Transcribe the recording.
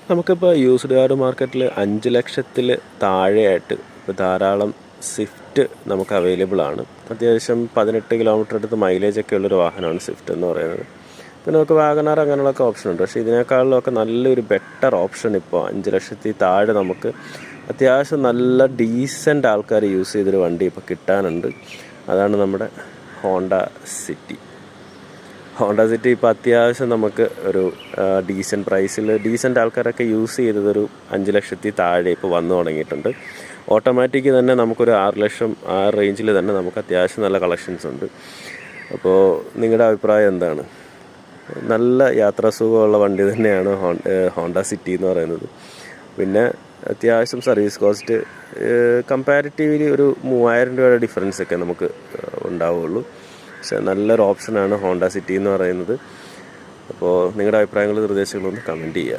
നമുക്കിപ്പോൾ used car മാർക്കറ്റിൽ 5 ലക്ഷത്തിൽ താഴെയായിട്ട് ഇപ്പോൾ ധാരാളം സ്വിഫ്റ്റ് നമുക്ക് അവൈലബിൾ ആണ്. അത്യാവശ്യം 18 കിലോമീറ്റർ അടുത്ത് മൈലേജൊക്കെ ഉള്ളൊരു വാഹനമാണ് സ്വിഫ്റ്റ് എന്ന് പറയുന്നത്. പിന്നെ നമുക്ക് വാഗണാർ അങ്ങനെയുള്ളൊക്കെ ഓപ്ഷൻ ഉണ്ട്. പക്ഷേ ഇതിനേക്കാളിലൊക്കെ നല്ലൊരു ബെറ്റർ ഓപ്ഷൻ ഇപ്പോൾ 5 ലക്ഷത്തിൽ താഴെ നമുക്ക് അത്യാവശ്യം നല്ല ഡീസൻ്റ് ആൾക്കാർ യൂസ് ചെയ്തൊരു വണ്ടി ഇപ്പോൾ കിട്ടാനുണ്ട്. അതാണ് നമ്മുടെ ഹോണ്ട സിറ്റി. ഇപ്പോൾ അത്യാവശ്യം നമുക്ക് ഒരു ഡീസൻറ്റ് പ്രൈസിൽ ഡീസൻ്റ് ആൾക്കാരൊക്കെ യൂസ് ചെയ്തതൊരു 5 ലക്ഷത്തിൽ താഴെ ഇപ്പോൾ വന്നു തുടങ്ങിയിട്ടുണ്ട്. ഓട്ടോമാറ്റിക് തന്നെ നമുക്കൊരു 6 ലക്ഷം ആ റേഞ്ചിൽ തന്നെ നമുക്ക് അത്യാവശ്യം നല്ല കളക്ഷൻസ് ഉണ്ട്. അപ്പോൾ നിങ്ങളുടെ അഭിപ്രായം എന്താണ്? നല്ല യാത്രാസുഖമുള്ള വണ്ടി തന്നെയാണ് ഹോണ്ട സിറ്റി എന്ന് പറയുന്നത്. പിന്നെ അത്യാവശ്യം സർവീസ് കോസ്റ്റ് കമ്പാരിറ്റീവ്ലി ഒരു 3000 രൂപയുടെ ഡിഫറൻസ് ഒക്കെ നമുക്ക് ഉണ്ടാവുകയുള്ളൂ. പക്ഷേ നല്ലൊരു ഓപ്ഷനാണ് ഹോണ്ട സിറ്റി എന്ന് പറയുന്നത്. അപ്പോൾ നിങ്ങളുടെ അഭിപ്രായങ്ങളും നിർദ്ദേശങ്ങളും ഒന്ന് കമൻറ്റ് ചെയ്യുക.